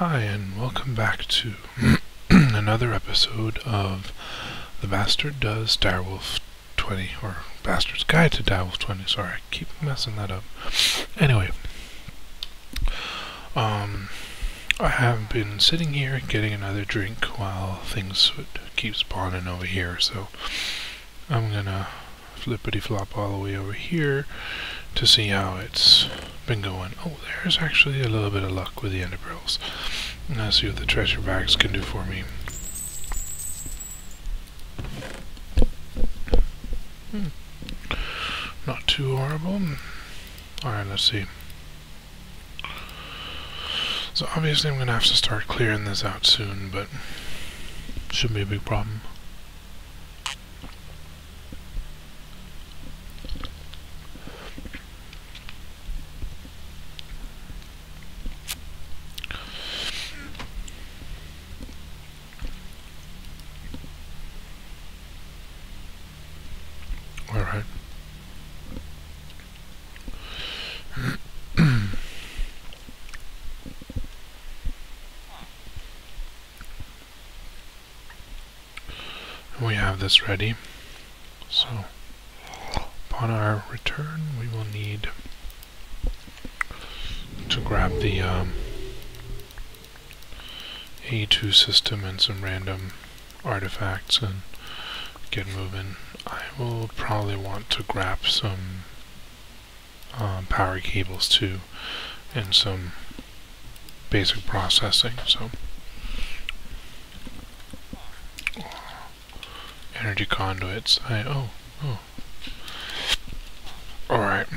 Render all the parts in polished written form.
Hi, and welcome back to another episode of the Bastard Does Direwolf20, or Bastard's Guide to Direwolf20. Sorry, I keep messing that up. Anyway, I have been sitting here getting another drink while things would keep spawning over here, so I'm gonna flippity flop all the way over here to see how it's been going. Oh, there's actually a little bit of luck with the ender pearls. Let's see what the treasure bags can do for me. Not too horrible. Alright, let's see. So obviously I'm gonna have to start clearing this out soon, but shouldn't be a big problem. Alright. We have this ready. So, upon our return, we will need to grab the A2 system and some random artifacts and get moving. I will probably want to grab some power cables too, and some basic processing. So, energy conduits. Alright.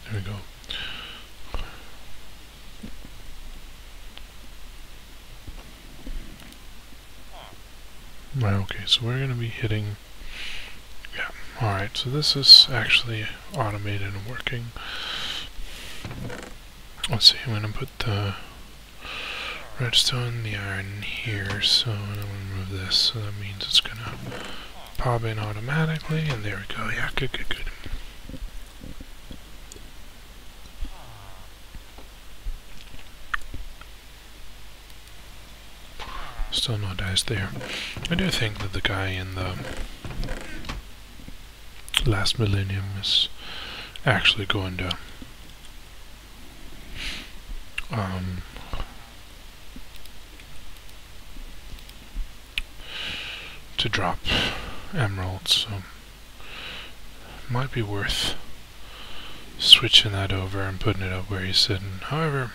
There we go. Right, okay, so we're going to be hitting... Yeah, alright, so this is actually automated and working. Let's see, I'm going to put the redstone, the iron here, so I'm going to remove this, so that means it's going to pop in automatically, and there we go. Yeah, good. Still no dice there. I do think that the guy in the last millennium is actually going to drop emeralds, so might be worth switching that over and putting it up where he's sitting. However,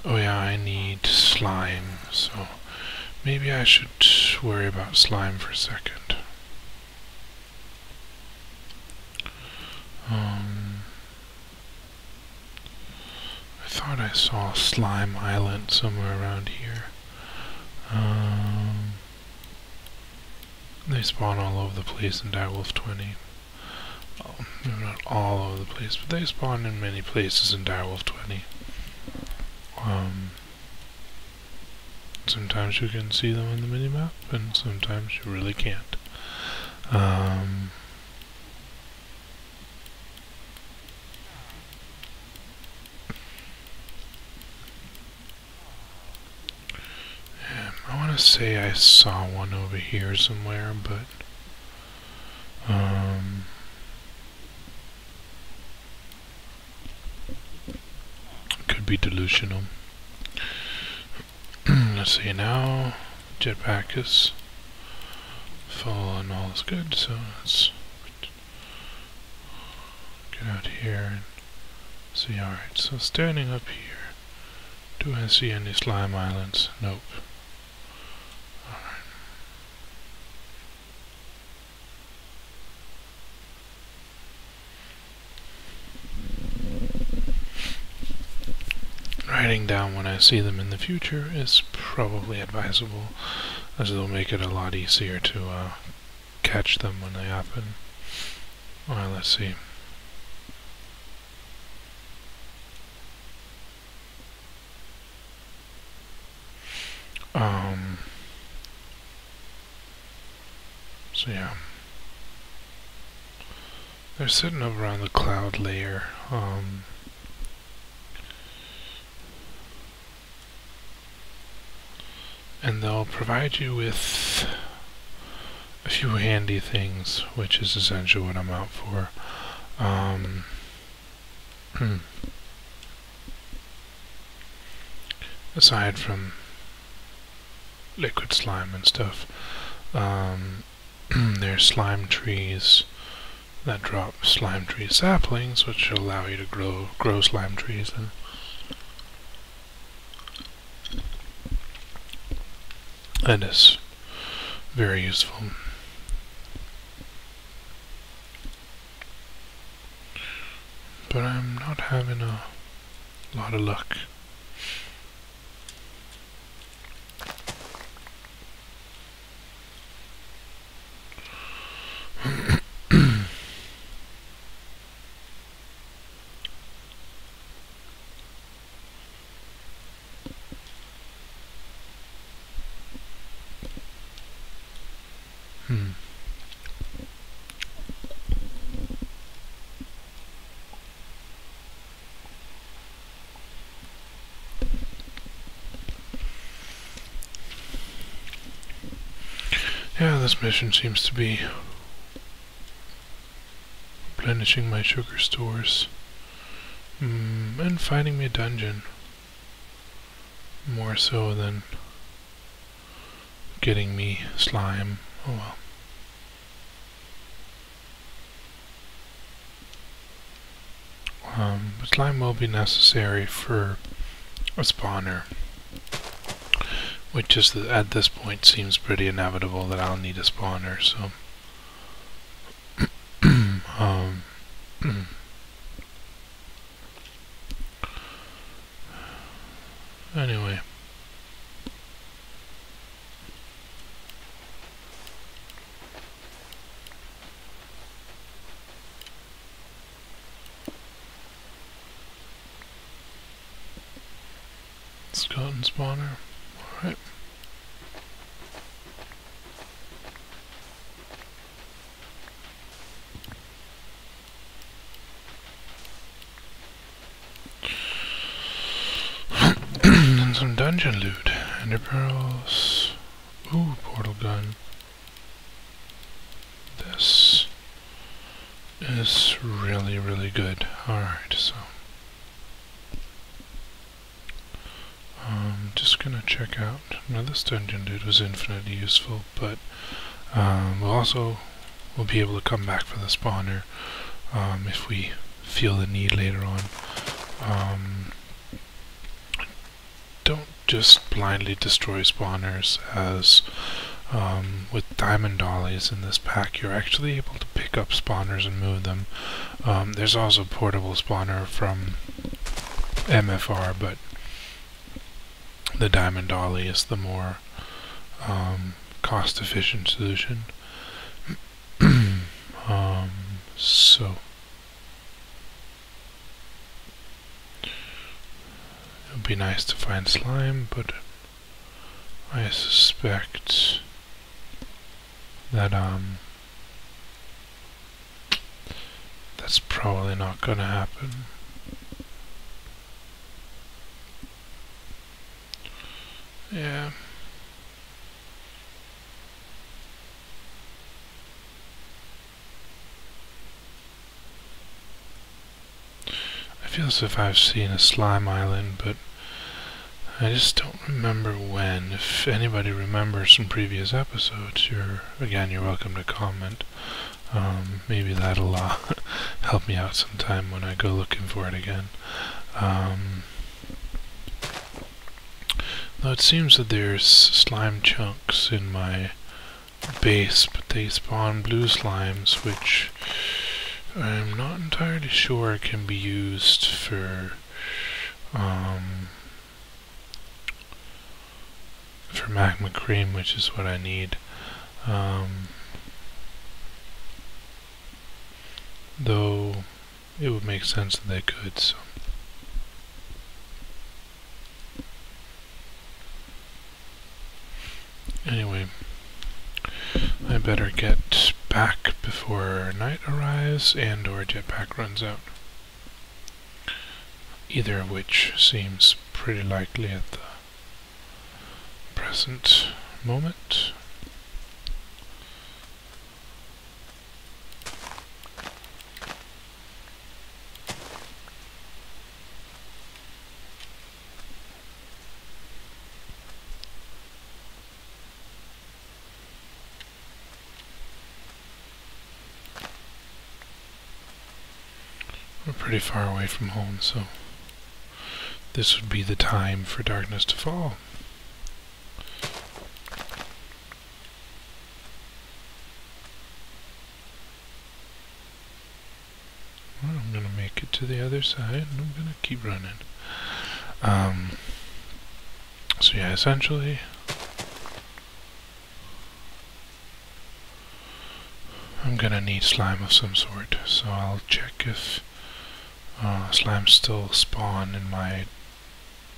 oh yeah, I need slime, so maybe I should worry about slime for a second. I thought I saw Slime Island somewhere around here. They spawn all over the place in Direwolf20. Well, not all over the place, but they spawn in many places in Direwolf20. Sometimes you can see them on the minimap, and sometimes you really can't. I want to say I saw one over here somewhere, but could be delusional. Let's see, now jetpack is full and all is good, so let's get out here and see. Alright, so standing up here, do I see any slime islands? Nope. Alright. Writing down when I see them in the future is probably advisable, as it'll make it a lot easier to catch them when they happen. Alright, let's see. So yeah, they're sitting up around the cloud layer. And they'll provide you with a few handy things, which is essentially what I'm out for. Aside from liquid slime and stuff, there's slime trees that drop slime tree saplings, which allow you to grow slime trees. And that is very useful. But I'm not having a lot of luck. Yeah, this mission seems to be replenishing my sugar stores and finding me a dungeon, more so than getting me slime. Oh well. But slime will be necessary for a spawner, which is at this point seems pretty inevitable that I'll need a spawner. So anyway, skeleton spawner. Alright. And some dungeon loot. Ender pearls. Ooh, portal gun. This is really, really good. Alright, so just gonna check out. Now this dungeon loot was infinitely useful, but we'll be able to come back for the spawner if we feel the need later on. Don't just blindly destroy spawners, as with diamond dollies in this pack you're actually able to pick up spawners and move them. There's also a portable spawner from MFR, but the diamond dolly is the more cost-efficient solution. So it would be nice to find slime, but I suspect that that's probably not gonna happen. Yeah. I feel as if I've seen a slime island, but I just don't remember when. If anybody remembers from previous episodes, you're welcome to comment. Maybe that'll help me out sometime when I go looking for it again. Though it seems that there's slime chunks in my base, but they spawn blue slimes, which I'm not entirely sure can be used for magma cream, which is what I need. Though it would make sense that they could, so. Anyway, I better get back before night arrives and or jetpack runs out. Either of which seems pretty likely at the present moment. We're pretty far away from home, so this would be the time for darkness to fall. Well, I'm gonna make it to the other side, and I'm gonna keep running. So yeah, essentially, I'm gonna need slime of some sort, so I'll check if slime still spawn in my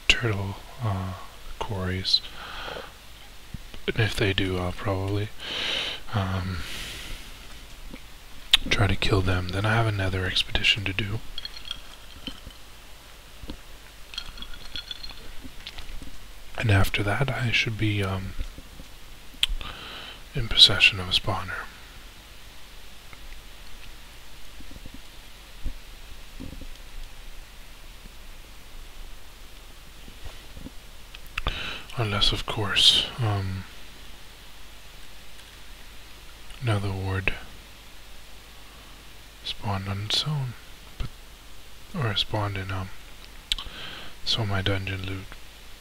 turtle quarries, and if they do, I'll probably try to kill them. Then I have a nether expedition to do. And after that, I should be in possession of a spawner. Unless, of course, another ward spawned on its own, or spawned in some of my dungeon loot.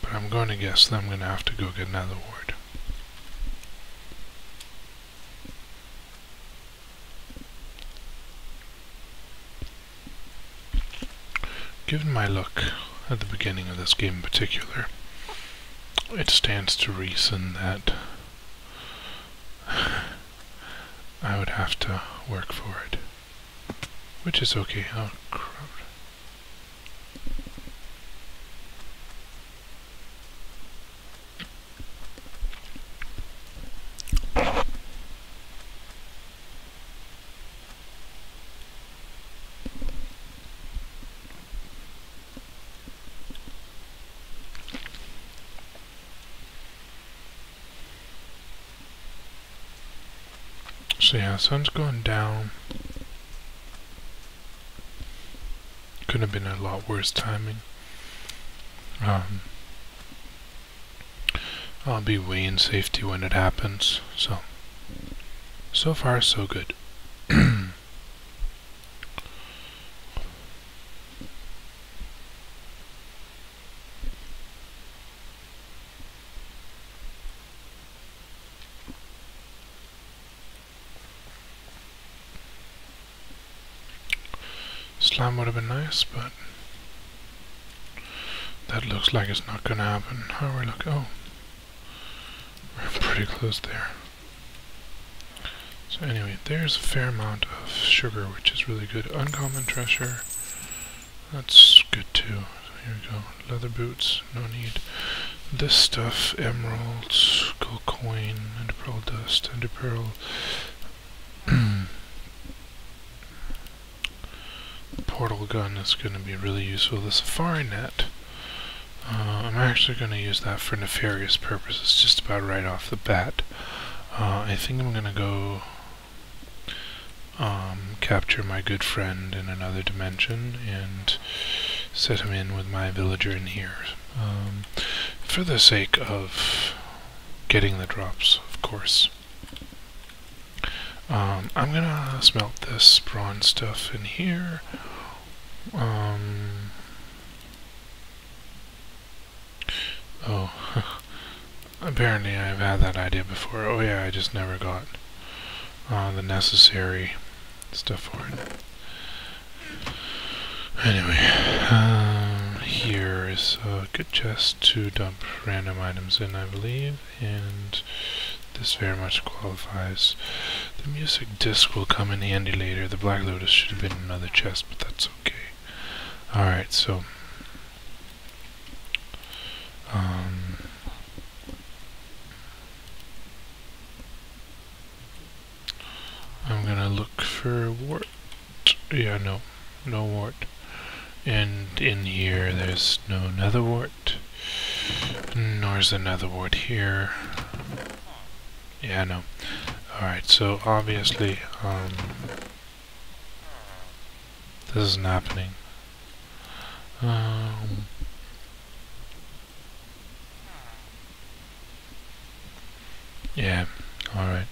But I'm going to guess that I'm going to have to go get another ward. Given my luck at the beginning of this game in particular, it stands to reason that I would have to work for it. Which is okay. Oh, crap. So yeah, sun's going down. Could have been a lot worse timing. I'll be way in safety when it happens, so far so good. Slime would have been nice, but that looks like it's not gonna happen. How are we looking? Oh, we're pretty close there. So anyway, there's a fair amount of sugar, which is really good. Uncommon treasure, that's good too. So here we go. Leather boots, no need. This stuff, emeralds, gold coin, ender pearl dust, ender pearl. Portal gun is going to be really useful. The safari net, I'm actually going to use that for nefarious purposes just about right off the bat. I think I'm going to go capture my good friend in another dimension and set him in with my villager in here, for the sake of getting the drops, of course. I'm gonna smelt this bronze stuff in here. Oh, apparently I've had that idea before. Oh yeah, I just never got the necessary stuff for it. Anyway, here is a good chest to dump random items in, I believe, and this very much qualifies. The music disc will come in handy later. The Black Lotus should have been another chest, but that's okay. Alright, so for wart. Yeah, no wart. And in here there's no nether wart, nor is there nether wart here. Yeah, no. Alright, so obviously this isn't happening. Yeah, alright.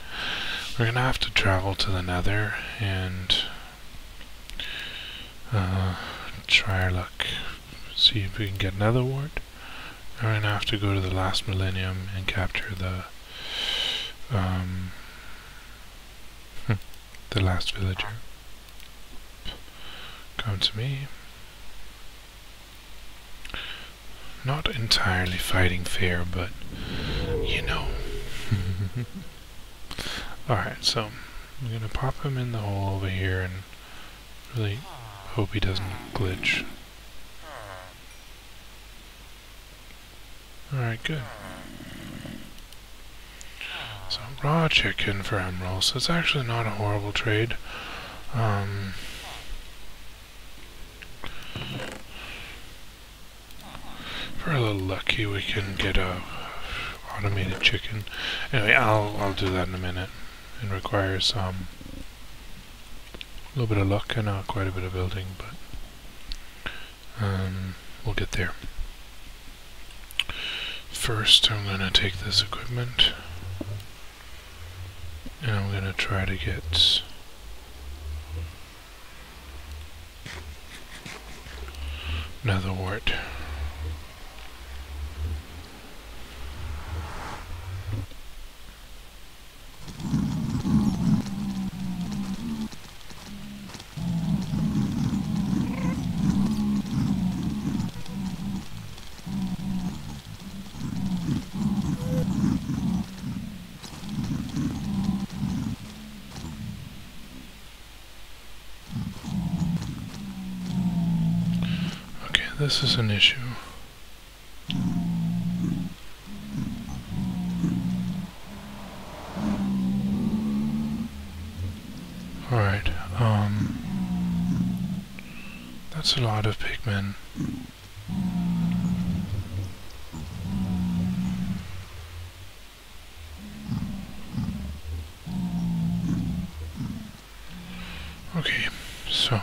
We're gonna have to travel to the nether and try our luck. See if we can get nether wart. We're gonna have to go to the last millennium and capture the the last villager. Come to me. Not entirely fighting fair, but you know. Alright, so I'm gonna pop him in the hole over here and really hope he doesn't glitch. Alright, good. So raw chicken for emeralds. It's actually not a horrible trade. If we're a little lucky, we can get a automated chicken. Anyway, I'll do that in a minute. It requires a little bit of luck and quite a bit of building, but we'll get there. First, I'm gonna take this equipment and I'm gonna try to get nether wart. This is an issue. Alright, that's a lot of pigmen. Okay, so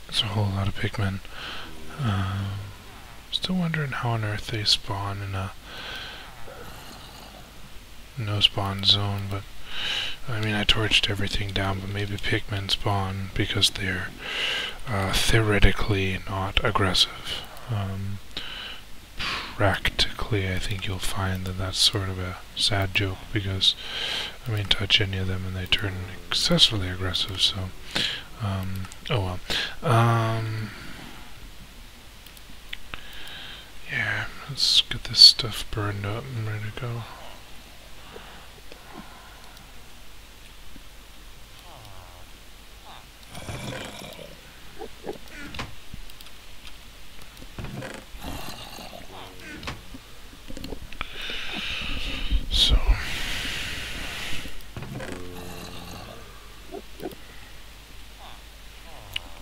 that's a whole lot of pigmen. Still wondering how on earth they spawn in a no spawn zone, but I mean I torched everything down, but maybe pigmen spawn because they're theoretically not aggressive. Practically I think you'll find that that's sort of a sad joke, because I mean touch any of them and they turn excessively aggressive, so oh well. Yeah, let's get this stuff burned up and ready to go. So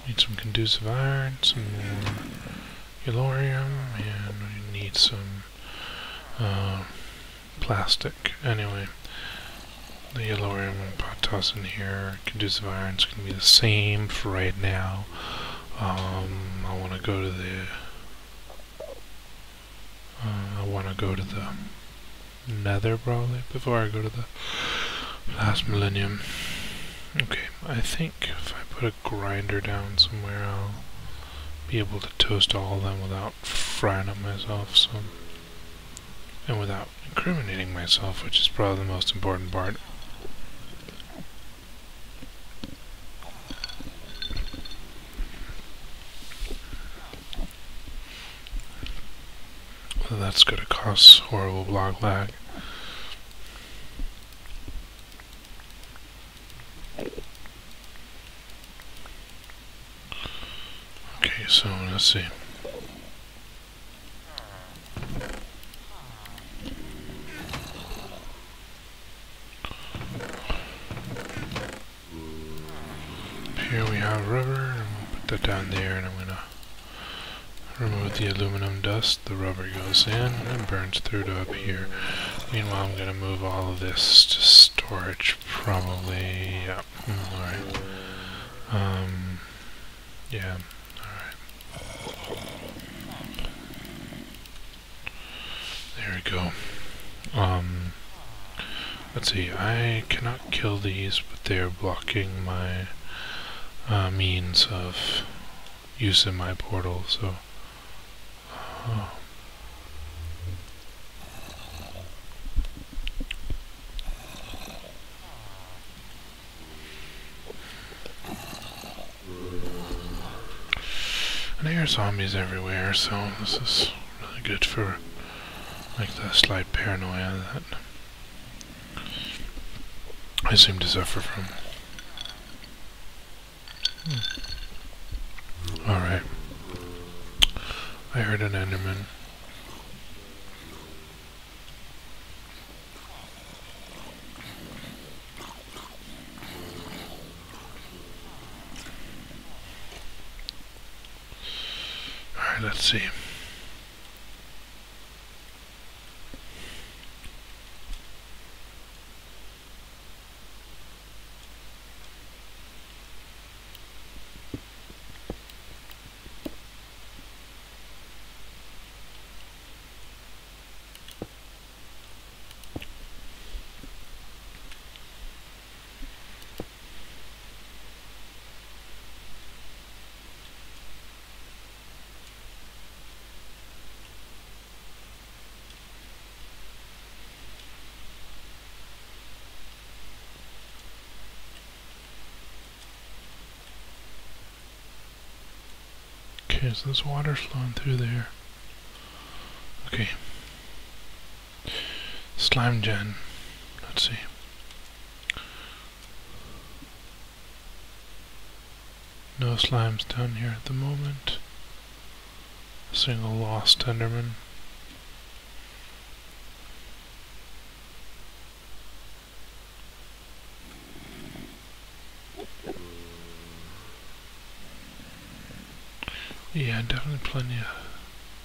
need some conducive iron, some more yellorium, and we need some plastic. Anyway, the yellorium I'm tossing here. Conducive iron's gonna be the same for right now. I want to go to the nether probably before I go to the last millennium. Okay, I think if I put a grinder down somewhere, I'll be able to toast all of them without frying up myself, so, and without incriminating myself, which is probably the most important part. Well, that's gonna cause horrible block lag. Okay, so let's see. here we have rubber, and we'll put that down there, and I'm gonna remove the aluminum dust. The rubber goes in and burns through to up here. Meanwhile, I'm gonna move all of this to storage, probably. Yeah. Alright. Yeah. Alright. There we go. Let's see. I cannot kill these, but they're blocking my means of using my portal. So. And there are zombies everywhere, so this is really good for like the slight paranoia that I seem to suffer from. Alright. I heard an Enderman. Alright, let's see. Okay, so this water's flowing through there. Okay. Slime gen. Let's see. No slimes down here at the moment. A single lost Enderman. Yeah, definitely plenty of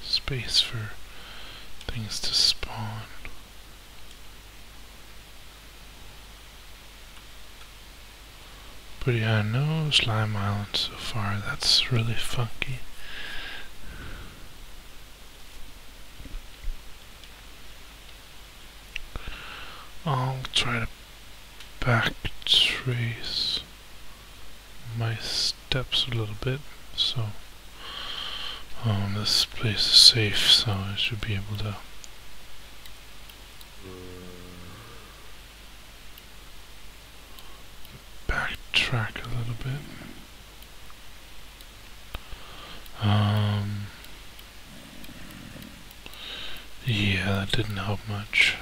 space for things to spawn. But yeah, no slime island so far. That's really funky. I'll try to backtrace my steps a little bit, so this place is safe, so I should be able to backtrack a little bit. Yeah, that didn't help much.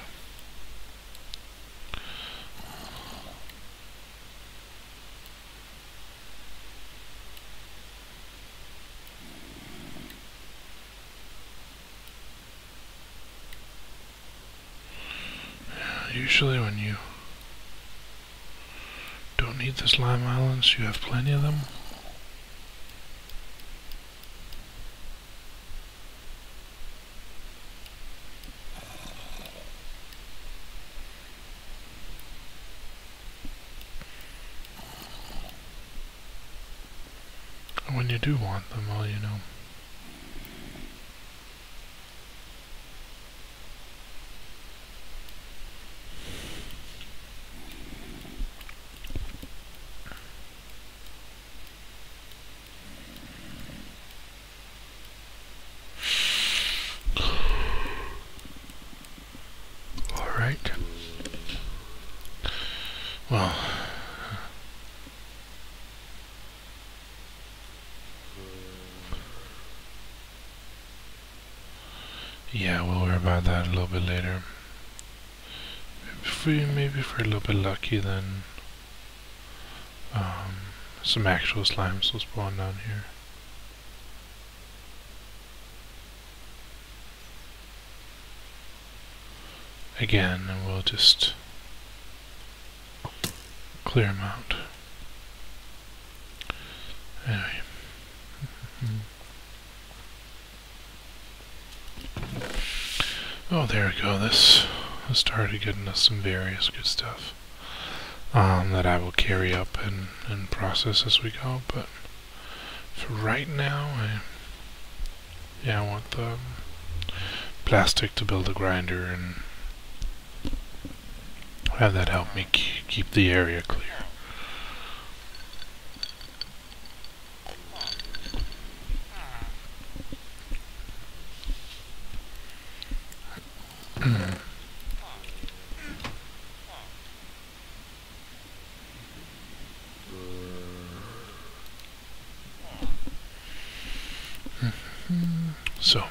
Usually when you don't need the slime islands, you have plenty of them. And when you do want them, well, you know. Well, yeah, we'll worry about that a little bit later. Maybe if we're a little bit lucky, then some actual slimes will spawn down here. Again, and we'll just clear them out. Anyway. Oh, there we go. This started getting us some various good stuff that I will carry up and process as we go. But for right now, I want the plastic to build a grinder and have that help me keep the area clear. So,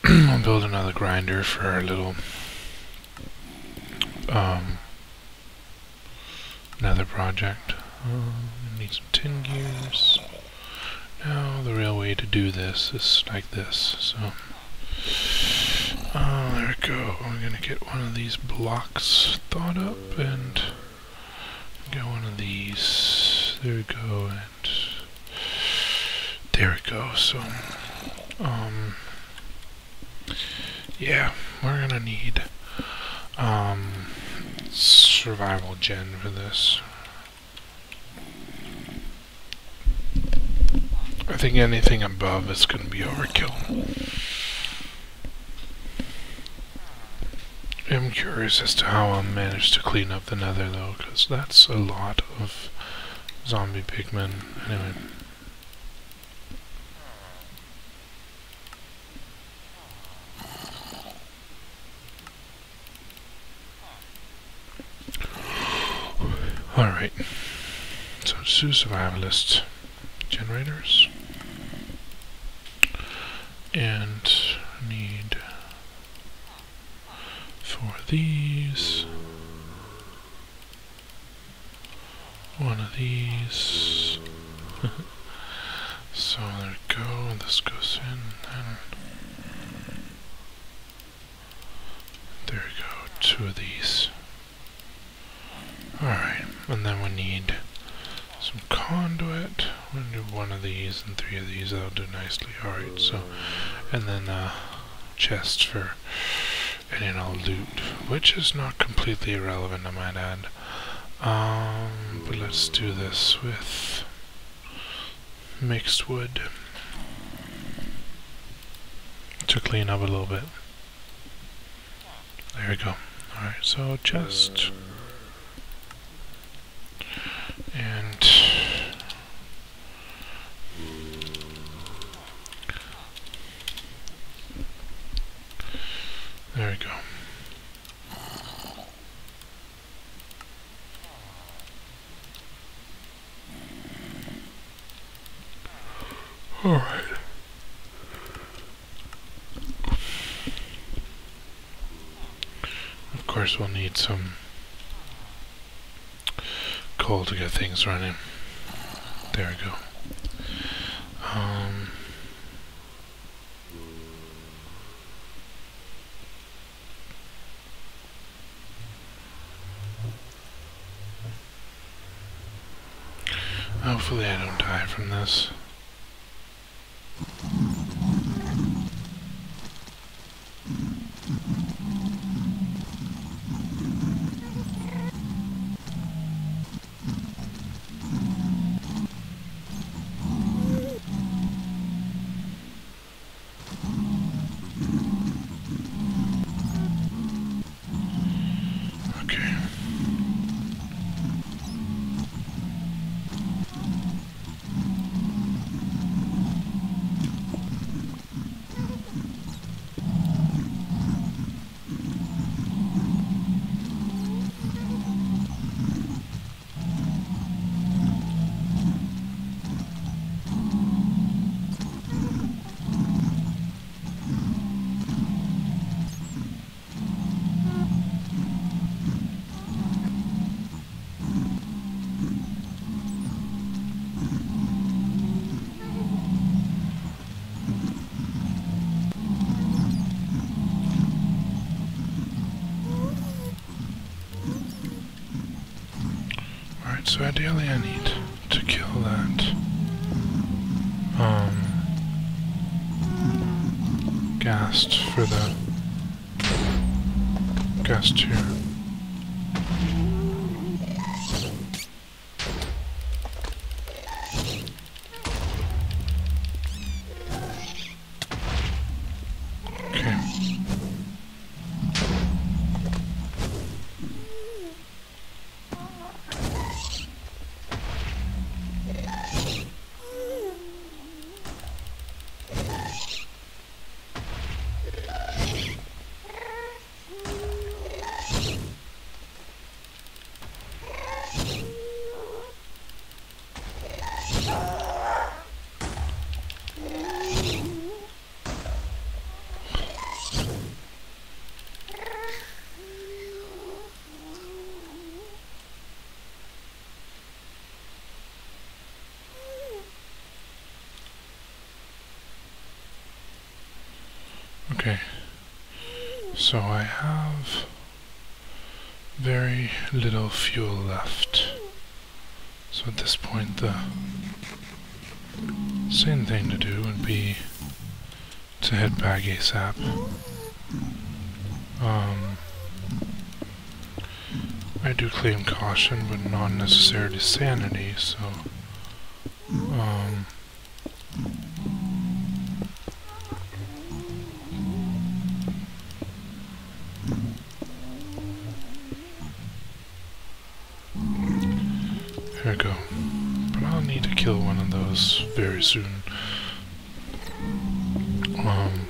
I'll build another grinder for our little nether project. Need some tin gears. Now, the real way to do this is like this. So, there we go. I'm gonna get one of these blocks thawed up and get one of these. There we go, and there we go. So, yeah, we're gonna need survival gen for this. I think anything above is gonna be overkill. I'm curious as to how I'll manage to clean up the nether though, because that's a lot of zombie pigmen. Anyway. Alright, so 2 survivalist generators, and need 4 of these, 1 of these. So there we go, and this goes in, and there we go, 2 of these. Alright, and then we need some conduit. We'll do 1 of these and 3 of these, that'll do nicely. Alright, so, and then chest for any and all loot, which is not completely irrelevant, I might add. But let's do this with mixed wood to clean up a little bit. There we go. Alright, so chest. And there we go. All right. Of course, we'll need some coal to get things running. There we go. Hopefully I don't die from this. So ideally I need call that? Ghast for the ghast here. Okay. Okay, so I have very little fuel left. So at this point the same thing to do would be to head back ASAP. I do claim caution, but not necessarily sanity, so here we go. But I'll need to kill one of those very soon.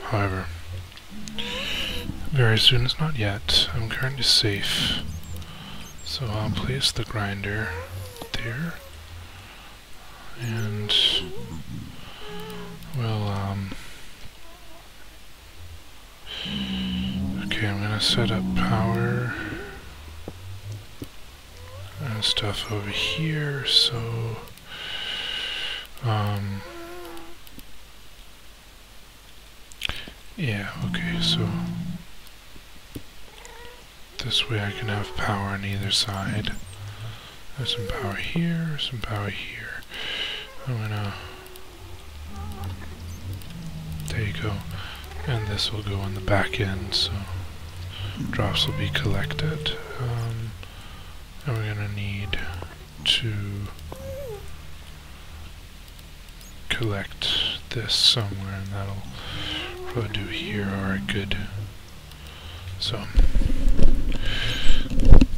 However, very soon is not yet. I'm currently safe. So I'll place the grinder there. And we'll, okay, I'm gonna set up power and stuff over here, so yeah, okay, so this way I can have power on either side. There's some power here, some power here. I'm gonna, there you go, and this will go on the back end, so drops will be collected. And we're gonna need to collect this somewhere, and that'll probably do here. Alright, good. So,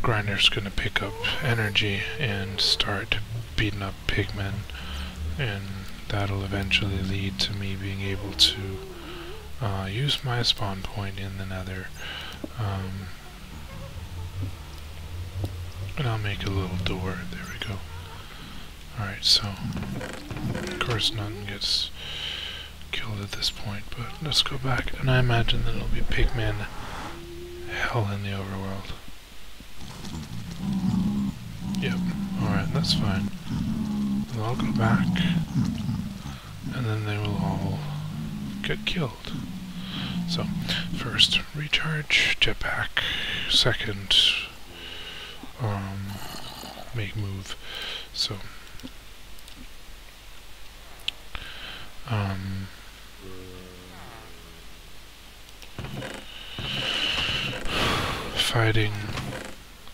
grinder's gonna pick up energy and start beating up pigmen, and that'll eventually lead to me being able to use my spawn point in the nether. And I'll make a little door. There we go. Alright, so of course nothing gets killed at this point, but let's go back. And I imagine that it'll be pigmen hell in the overworld. Yep, alright, that's fine. They'll all go back, and then they will all get killed. So, first, recharge jetpack. Second, make move. So, fighting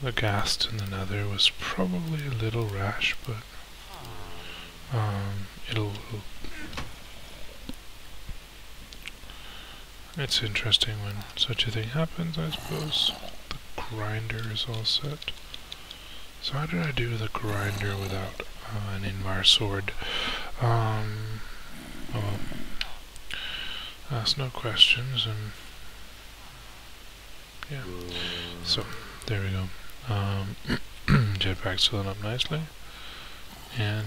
the ghast in the nether was probably a little rash, but it's interesting when such a thing happens, I suppose. The grinder is all set. So how did I do the grinder without an Invar sword? Ask no questions, and yeah. So there we go. Jetpack's filling up nicely, and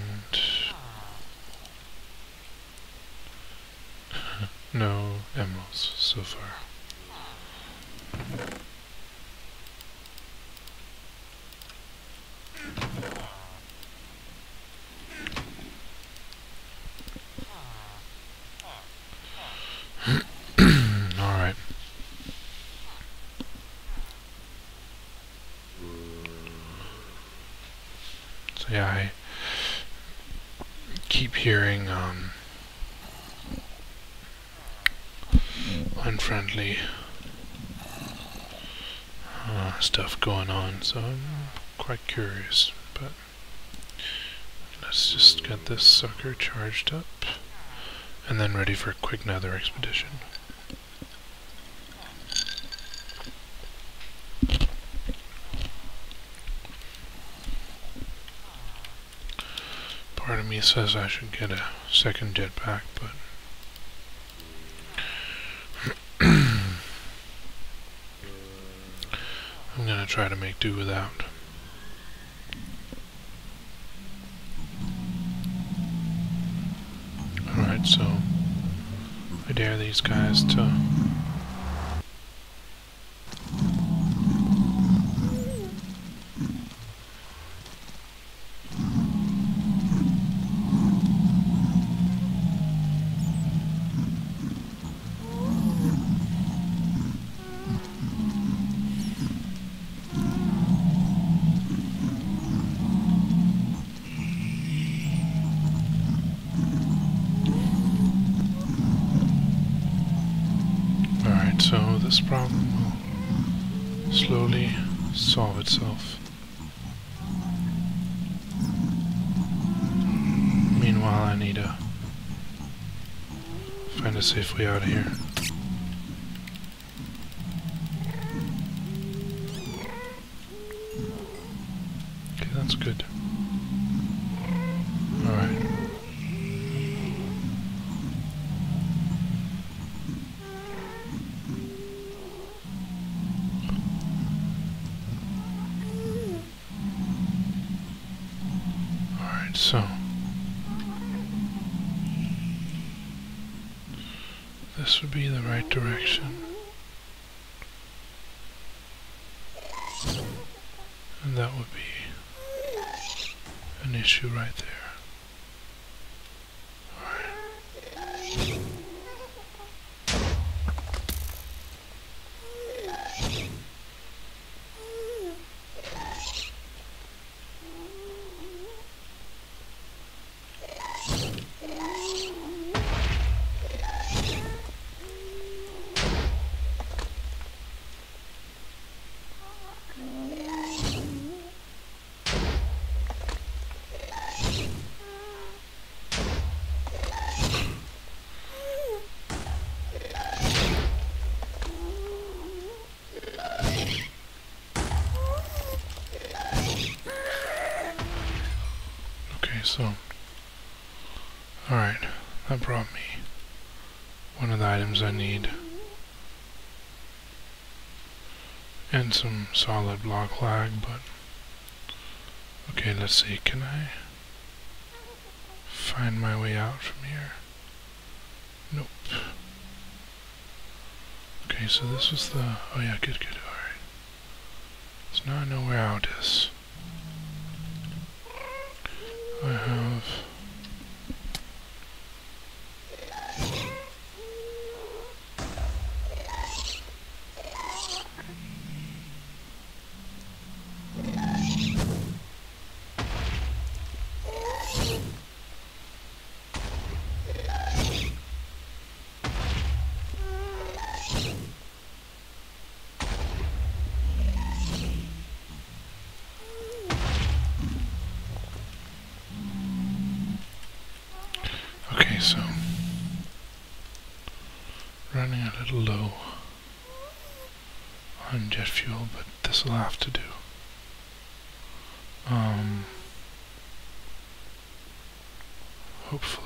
no emeralds so far. Alright. So yeah, keep hearing unfriendly stuff going on, so I'm quite curious. But let's just get this sucker charged up and then ready for a quick nether expedition. Part of me says I should get a second jetpack, but I'm gonna try to make do without. Alright, so I dare these guys to so this problem will slowly solve itself. Meanwhile, I need to find a safe way out of here. Okay, that's good. Alright. So, this would be the right direction, and that would be an issue right there. Alright. So, alright, that brought me one of the items I need, and some solid block lag, but okay, let's see, can I find my way out from here? Nope. Okay, so this was the, oh yeah, good, alright. So now I know where out is. I have so running a little low on jet fuel, but this will have to do. Hopefully.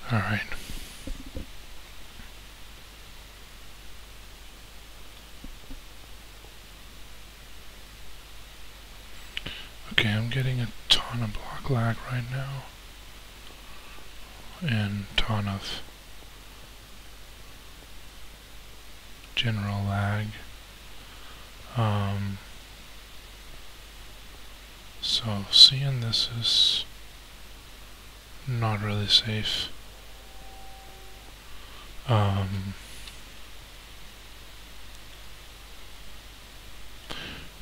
Alright. Okay, I'm getting a ton of block lag right now. And ton of general lag. So seeing this is not really safe.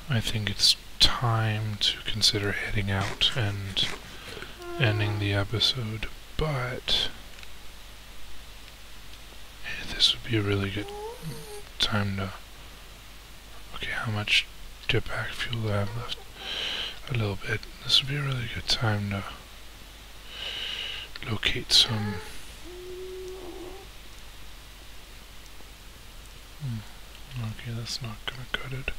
I think it's time to consider heading out and ending the episode, but this would be a really good time to... Okay, how much jetpack fuel do I have left? A little bit. This would be a really good time to locate some... Okay, that's not gonna cut it.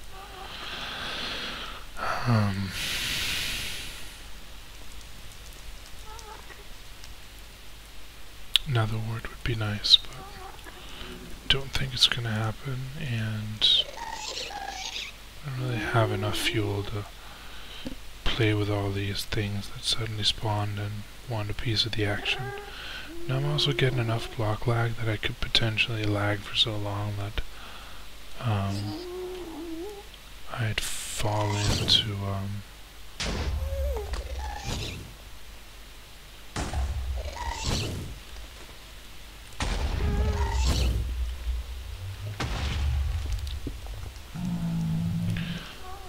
Another word would be nice, but I don't think it's gonna happen, and I don't really have enough fuel to play with all these things that suddenly spawned and want a piece of the action. Now I'm also getting enough block lag that I could potentially lag for so long that I'd fall into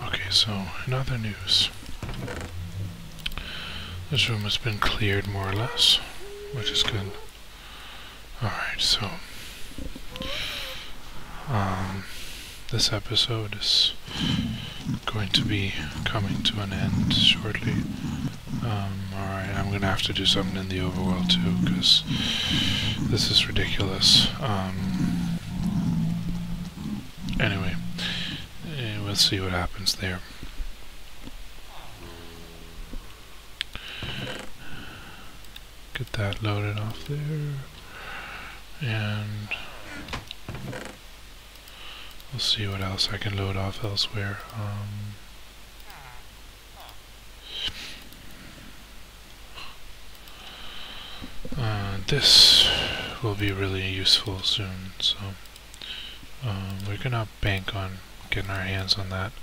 Okay, so in other news, this room has been cleared more or less, which is good. Alright, so this episode is going to be coming to an end shortly. Alright, I'm gonna have to do something in the overworld too, because this is ridiculous. Anyway, we'll see what happens there. Get that loaded off there, and we'll see what else I can load off elsewhere. This will be really useful soon, so we're gonna bank on getting our hands on that.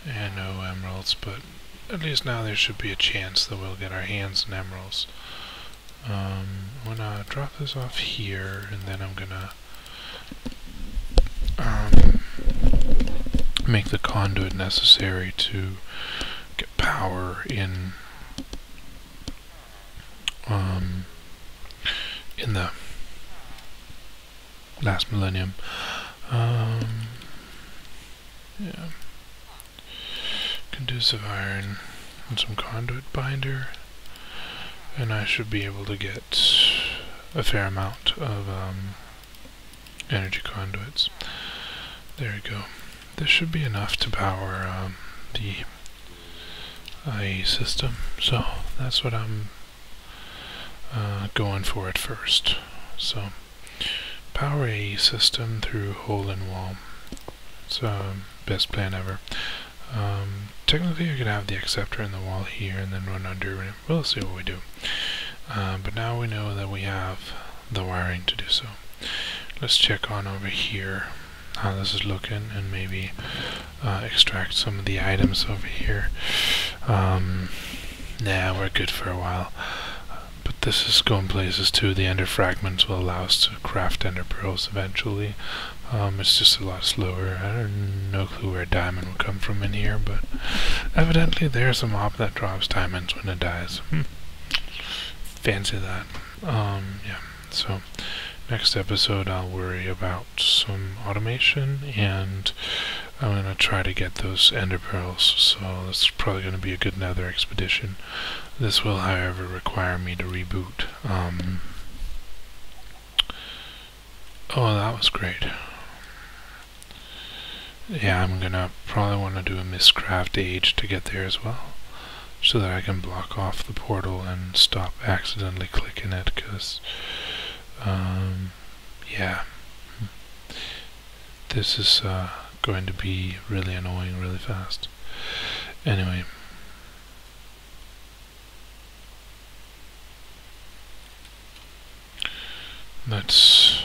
And no emeralds, but at least now there should be a chance that we'll get our hands on emeralds. I'm gonna drop this off here, and then I'm gonna make the conduit necessary to get power in the last millennium. Yeah. Conducive iron and some conduit binder, and I should be able to get a fair amount of energy conduits. There we go. This should be enough to power the IE system, so that's what I'm going for at first. So power AE system through hole in wall. It's best plan ever. Technically I could have the acceptor in the wall here and then run under it. We'll see what we do. But now we know that we have the wiring to do so. Let's check on over here how this is looking, and maybe extract some of the items over here. Nah, we're good for a while. But this is going places too. The ender fragments will allow us to craft ender pearls eventually. It's just a lot slower. I have no clue where a diamond will come from in here, but evidently there's a mob that drops diamonds when it dies. Fancy that. Yeah, so next episode I'll worry about some automation, and I'm going to try to get those ender pearls, so it's probably going to be a good nether expedition. This will, however, require me to reboot. Oh, that was great. Yeah, I'm gonna probably want to do a Mistcraft Age to get there as well, so that I can block off the portal and stop accidentally clicking it, because yeah, this is going to be really annoying really fast. Anyway. Let's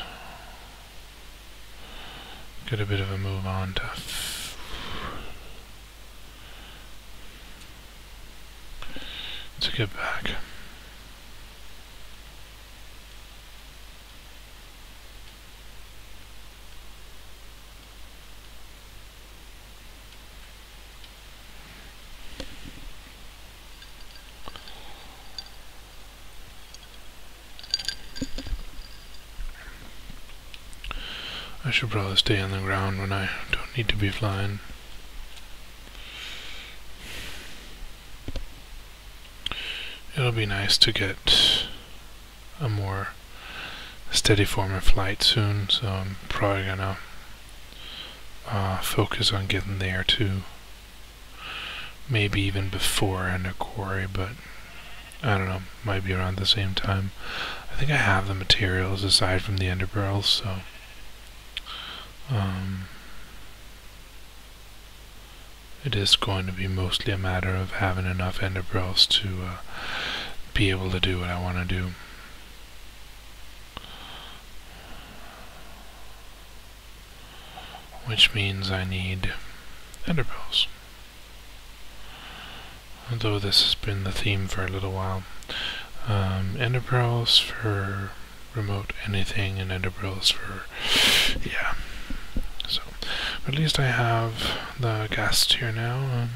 get a bit of a move on to get back. I should probably stay on the ground when I don't need to be flying. It'll be nice to get a more steady form of flight soon, so I'm probably gonna focus on getting there too. Maybe even before Ender Quarry, but I don't know, might be around the same time. I think I have the materials aside from the Ender Pearls, so it is going to be mostly a matter of having enough Ender Pearls to be able to do what I want to do. Which means I need Ender Pearls. Although this has been the theme for a little while. Ender Pearls for remote anything and Ender Pearls for, yeah. So, at least I have the guests here now, and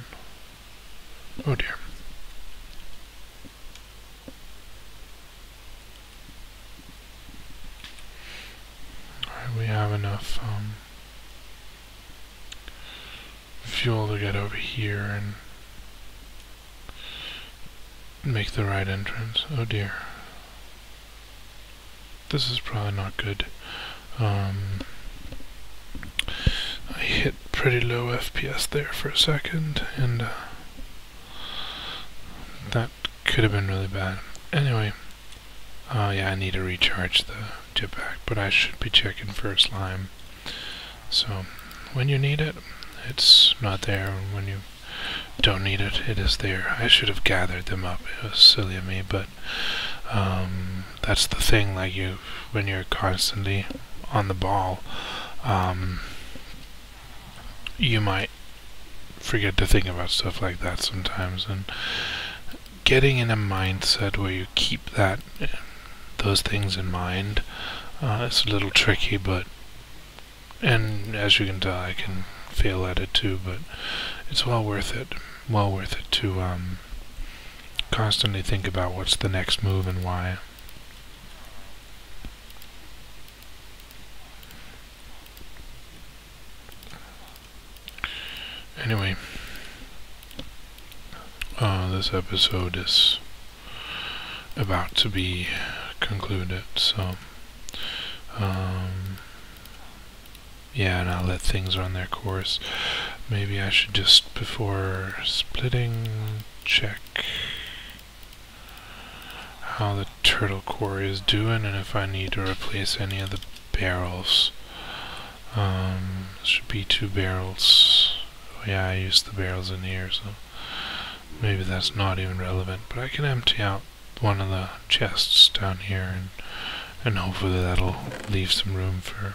oh dear. Alright, we have enough fuel to get over here and make the right entrance. Oh dear. This is probably not good. I hit pretty low FPS there for a second, and that could have been really bad. Anyway, yeah, I need to recharge the jetpack, but I should be checking for a slime. So, when you need it, it's not there, and when you don't need it, it is there. I should have gathered them up. It was silly of me, but that's the thing, like when you're constantly on the ball, you might forget to think about stuff like that sometimes, and getting in a mindset where you keep those things in mind, it's a little tricky, but, and as you can tell, I can fail at it too, but it's well worth it to constantly think about what's the next move and why. Anyway, this episode is about to be concluded, so yeah, and I'll let things run their course. Maybe I should just, before splitting, check how the turtle quarry is doing and if I need to replace any of the barrels. Should be 2 barrels. Oh, yeah, I used the barrels in here, so maybe that's not even relevant, but I can empty out one of the chests down here, and hopefully that'll leave some room for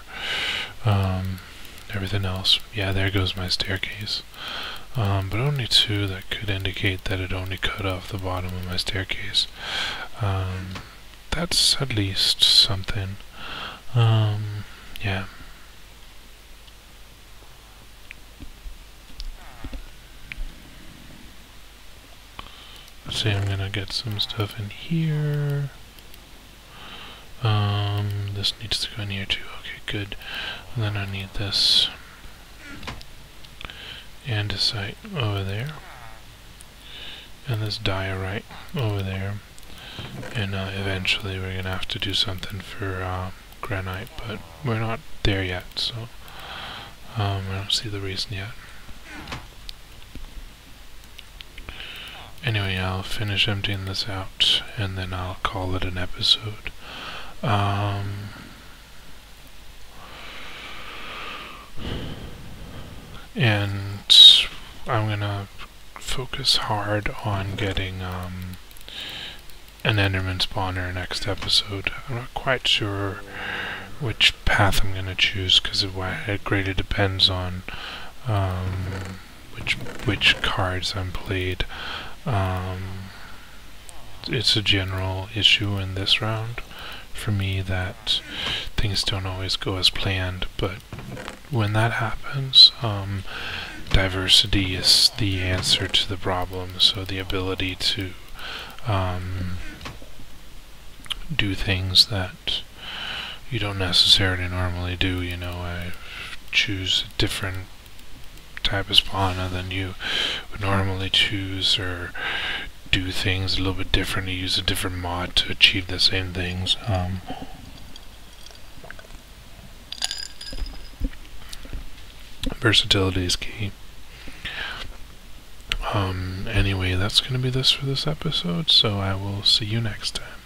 everything else. Yeah, there goes my staircase, but only 2. That could indicate that it only cut off the bottom of my staircase. That's at least something. Yeah. Let's see, I'm gonna get some stuff in here. This needs to go in here too. Okay, good. And then I need this andesite over there, and this diorite over there, and eventually we're gonna have to do something for granite, but we're not there yet, so I don't see the reason yet. Anyway, I'll finish emptying this out, and then I'll call it an episode. and I'm gonna focus hard on getting an Enderman spawner next episode. I'm not quite sure which path I'm gonna choose because it greatly depends on which cards I'm played. It's a general issue in this round for me that things don't always go as planned, but when that happens, diversity is the answer to the problem. So the ability to do things that you don't necessarily normally do. You know, I choose a different type of spawner than you would normally choose, or do things a little bit differently, use a different mod to achieve the same things. Versatility is key. Anyway, that's going to be this for this episode, so I will see you next time.